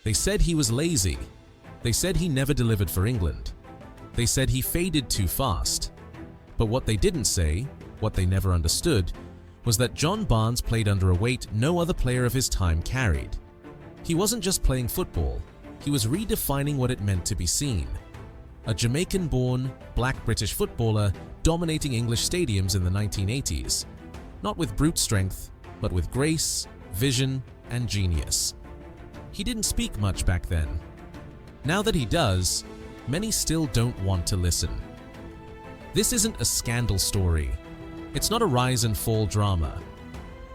They said he was lazy. They said he never delivered for England. They said he faded too fast. But what they didn't say, what they never understood, was that John Barnes played under a weight no other player of his time carried. He wasn't just playing football, he was redefining what it meant to be seen. A Jamaican-born, black British footballer dominating English stadiums in the 1980s, not with brute strength, but with grace, vision, and genius. He didn't speak much back then. Now that he does, many still don't want to listen. This isn't a scandal story. It's not a rise and fall drama.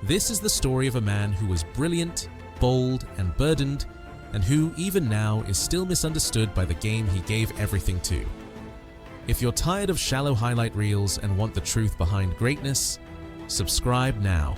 This is the story of a man who was brilliant, bold, and burdened, and who, even now, is still misunderstood by the game he gave everything to. If you're tired of shallow highlight reels and want the truth behind greatness, subscribe now.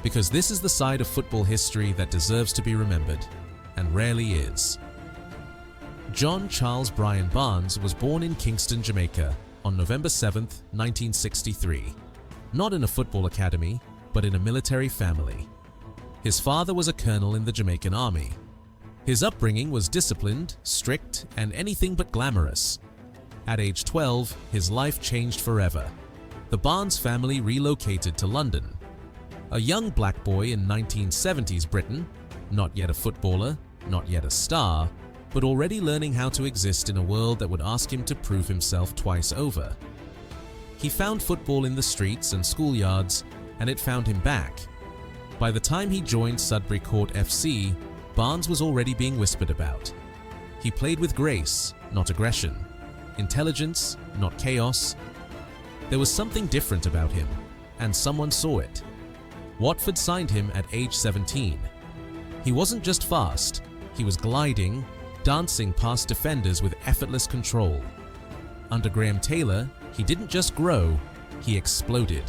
Because this is the side of football history that deserves to be remembered, and rarely is. John Charles Brian Barnes was born in Kingston, Jamaica, on November 7, 1963. Not in a football academy, but in a military family. His father was a colonel in the Jamaican army. His upbringing was disciplined, strict, and anything but glamorous. At age 12, his life changed forever. The Barnes family relocated to London. A young black boy in 1970s Britain, not yet a footballer, not yet a star, but already learning how to exist in a world that would ask him to prove himself twice over. He found football in the streets and schoolyards, and it found him back. By the time he joined Sudbury Court FC, Barnes was already being whispered about. He played with grace, not aggression, intelligence, not chaos. There was something different about him, and someone saw it. Watford signed him at age 17. He wasn't just fast, he was gliding, dancing past defenders with effortless control. Under Graham Taylor, he didn't just grow, he exploded.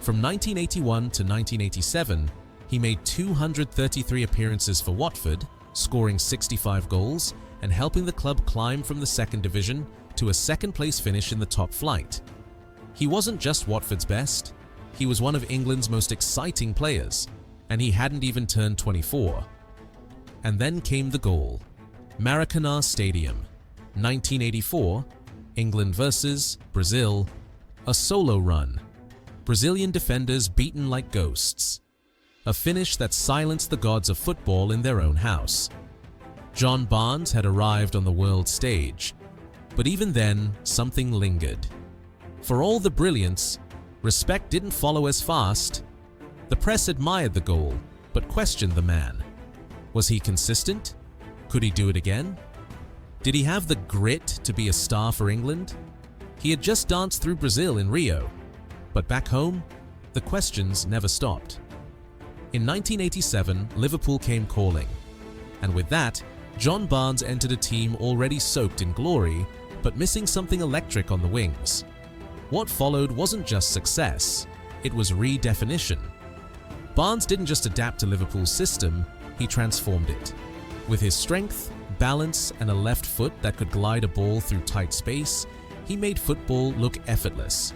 From 1981 to 1987, he made 233 appearances for Watford, scoring 65 goals and helping the club climb from the second division to a second-place finish in the top flight. He wasn't just Watford's best, he was one of England's most exciting players, and he hadn't even turned 24. And then came the goal. Maracanã Stadium, 1984, England versus Brazil, a solo run. Brazilian defenders beaten like ghosts. A finish that silenced the gods of football in their own house. John Barnes had arrived on the world stage, but even then, something lingered. For all the brilliance, respect didn't follow as fast. The press admired the goal, but questioned the man. Was he consistent? Could he do it again? Did he have the grit to be a star for England? He had just danced through Brazil in Rio, but back home, the questions never stopped. In 1987, Liverpool came calling, and with that, John Barnes entered a team already soaked in glory, but missing something electric on the wings. What followed wasn't just success, it was redefinition. Barnes didn't just adapt to Liverpool's system, he transformed it. With his strength, balance, and a left foot that could glide a ball through tight space, he made football look effortless.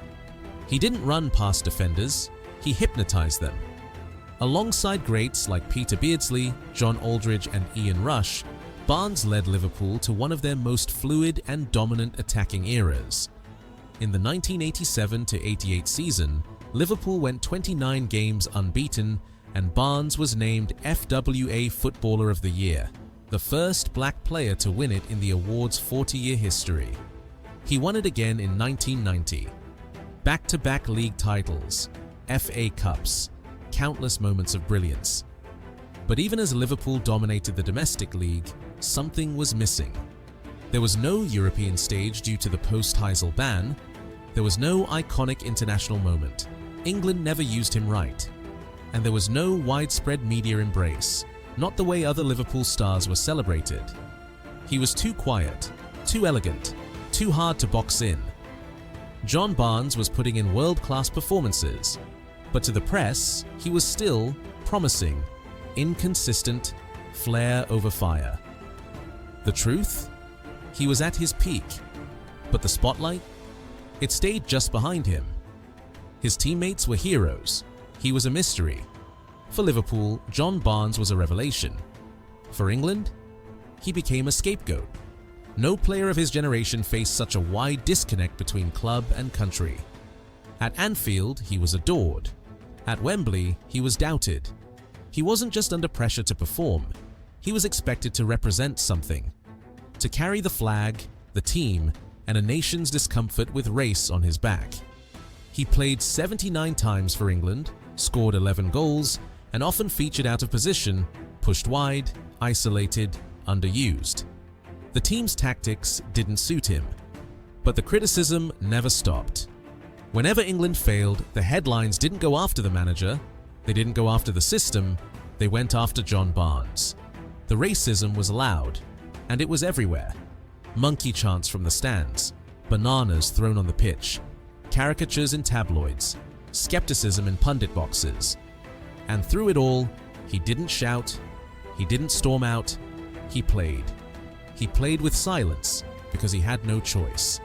He didn't run past defenders, he hypnotized them. Alongside greats like Peter Beardsley, John Aldridge, and Ian Rush, Barnes led Liverpool to one of their most fluid and dominant attacking eras. In the 1987-88 season, Liverpool went 29 games unbeaten, and Barnes was named FWA Footballer of the Year, the first black player to win it in the award's 40-year history. He won it again in 1990. Back-to-back league titles, FA Cups, countless moments of brilliance. But even as Liverpool dominated the domestic league, something was missing. There was no European stage due to the post-Heysel ban. There was no iconic international moment. England never used him right. And there was no widespread media embrace, not the way other Liverpool stars were celebrated. He was too quiet, too elegant, too hard to box in. John Barnes was putting in world-class performances, but to the press, he was still promising, inconsistent, flair over fire. The truth? He was at his peak, but the spotlight? It stayed just behind him. His teammates were heroes. He was a mystery. For Liverpool, John Barnes was a revelation. For England, he became a scapegoat. No player of his generation faced such a wide disconnect between club and country. At Anfield, he was adored. At Wembley, he was doubted. He wasn't just under pressure to perform, he was expected to represent something. To carry the flag, the team, and a nation's discomfort with race on his back. He played 79 times for England, scored 11 goals, and often featured out of position, pushed wide, isolated, underused. The team's tactics didn't suit him, but the criticism never stopped. Whenever England failed, the headlines didn't go after the manager, they didn't go after the system, they went after John Barnes. The racism was loud, and it was everywhere. Monkey chants from the stands, bananas thrown on the pitch, caricatures in tabloids, skepticism in pundit boxes. And through it all, he didn't shout, he didn't storm out, he played. He played with silence because he had no choice.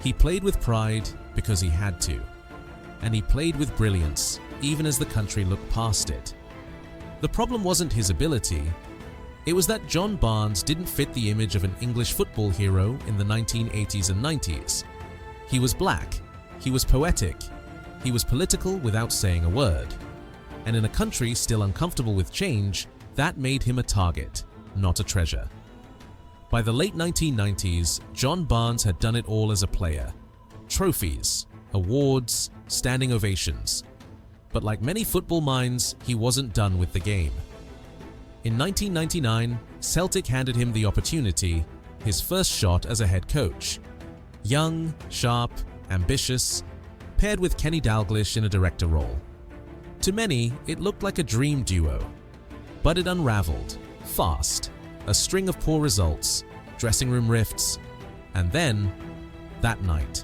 He played with pride because he had to. And he played with brilliance even as the country looked past it. The problem wasn't his ability, it was that John Barnes didn't fit the image of an English football hero in the 1980s and 90s. He was black, he was poetic, he was political without saying a word. And in a country still uncomfortable with change, that made him a target, not a treasure. By the late 1990s, John Barnes had done it all as a player. Trophies, awards, standing ovations. But like many football minds, he wasn't done with the game. In 1999, Celtic handed him the opportunity, his first shot as a head coach. Young, sharp, ambitious, paired with Kenny Dalglish in a director role. To many, it looked like a dream duo. But it unraveled, fast, a string of poor results, dressing room rifts, and then, that night.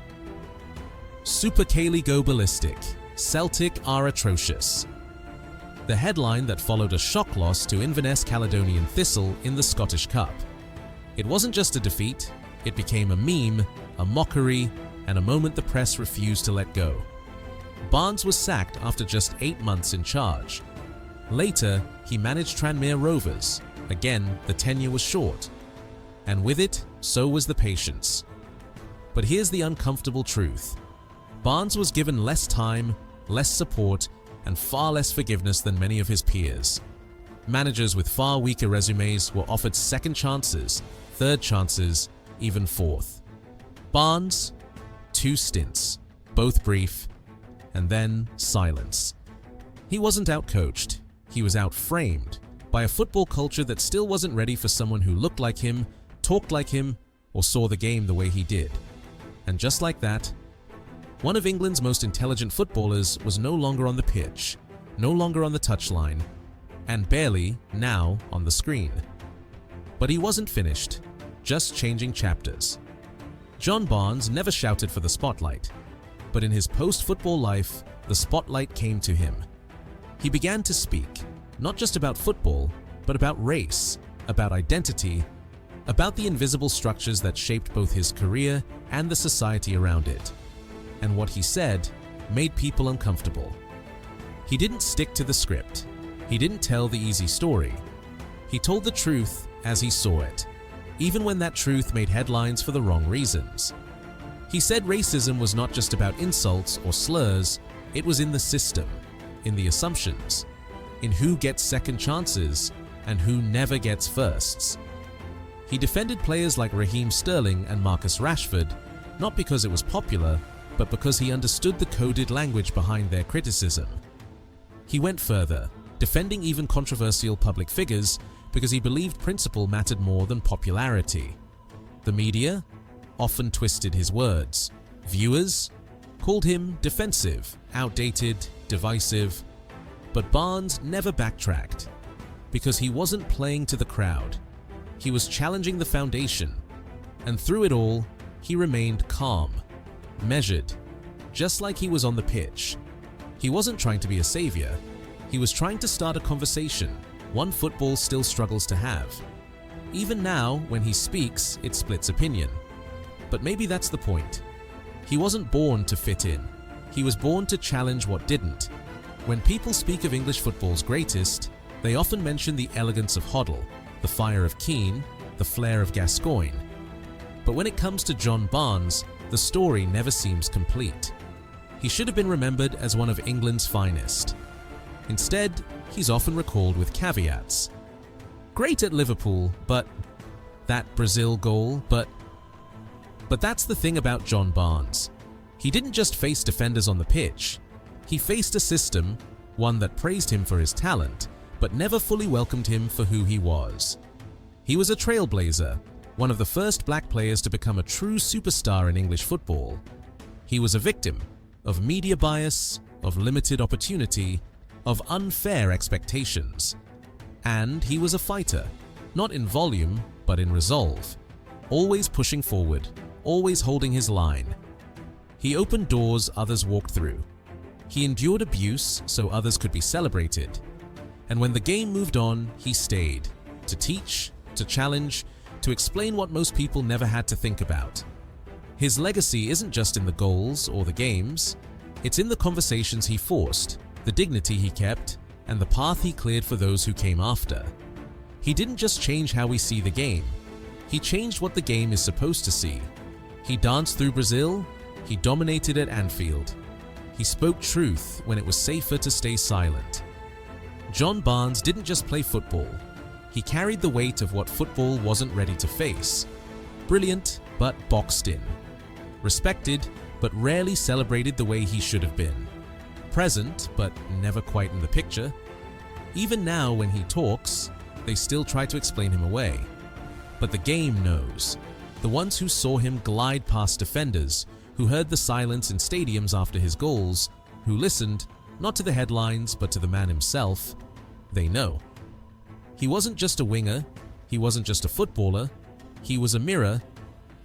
Super Cayley go ballistic, Celtic are atrocious. The headline that followed a shock loss to Inverness Caledonian Thistle in the Scottish Cup. It wasn't just a defeat, it became a meme, a mockery, and a moment the press refused to let go. Barnes was sacked after just 8 months in charge. Later, he managed Tranmere Rovers. Again, the tenure was short. And with it, so was the patience. But here's the uncomfortable truth. Barnes was given less time, less support, and far less forgiveness than many of his peers. Managers with far weaker resumes were offered second chances, third chances, even fourth. Barnes, 2 stints, both brief, and then silence. He wasn't outcoached, he was outframed by a football culture that still wasn't ready for someone who looked like him, talked like him, or saw the game the way he did. And just like that, one of England's most intelligent footballers was no longer on the pitch, no longer on the touchline, and barely, now, on the screen. But he wasn't finished, just changing chapters. John Barnes never shouted for the spotlight, but in his post-football life, the spotlight came to him. He began to speak, not just about football, but about race, about identity, about the invisible structures that shaped both his career and the society around it. And what he said made people uncomfortable. He didn't stick to the script. He didn't tell the easy story. He told the truth as he saw it, even when that truth made headlines for the wrong reasons. He said racism was not just about insults or slurs, it was in the system, in the assumptions, in who gets second chances and who never gets firsts. He defended players like Raheem Sterling and Marcus Rashford, not because it was popular, but because he understood the coded language behind their criticism. He went further, defending even controversial public figures because he believed principle mattered more than popularity. The media often twisted his words. Viewers called him defensive, outdated, divisive. But Barnes never backtracked, because he wasn't playing to the crowd. He was challenging the foundation, and through it all, he remained calm, measured, just like he was on the pitch. He wasn't trying to be a savior. He was trying to start a conversation, one football still struggles to have. Even now, when he speaks, it splits opinion. But maybe that's the point. He wasn't born to fit in. He was born to challenge what didn't. When people speak of English football's greatest, they often mention the elegance of Hoddle, the fire of Keane, the flair of Gascoigne. But when it comes to John Barnes, the story never seems complete. He should have been remembered as one of England's finest. Instead, he's often recalled with caveats. Great at Liverpool, but that Brazil goal, but that's the thing about John Barnes. He didn't just face defenders on the pitch. He faced a system, one that praised him for his talent, but never fully welcomed him for who he was. He was a trailblazer, one of the first black players to become a true superstar in English football. He was a victim of media bias, of limited opportunity, of unfair expectations. And he was a fighter, not in volume, but in resolve, always pushing forward, always holding his line. He opened doors others walked through. He endured abuse so others could be celebrated. And when the game moved on, he stayed, to teach, to challenge, to explain what most people never had to think about. His legacy isn't just in the goals or the games, it's in the conversations he forced, the dignity he kept, and the path he cleared for those who came after. He didn't just change how we see the game, he changed what the game is supposed to see. He danced through Brazil, he dominated at Anfield. He spoke truth when it was safer to stay silent. John Barnes didn't just play football, he carried the weight of what football wasn't ready to face. Brilliant, but boxed in. Respected, but rarely celebrated the way he should have been. Present, but never quite in the picture. Even now when he talks, they still try to explain him away. But the game knows. The ones who saw him glide past defenders, who heard the silence in stadiums after his goals, who listened, not to the headlines but to the man himself, they know. He wasn't just a winger, he wasn't just a footballer, he was a mirror,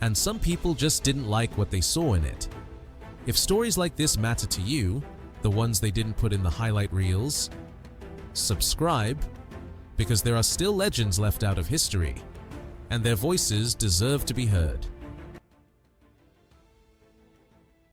and some people just didn't like what they saw in it. If stories like this matter to you, the ones they didn't put in the highlight reels, subscribe, because there are still legends left out of history, and their voices deserve to be heard.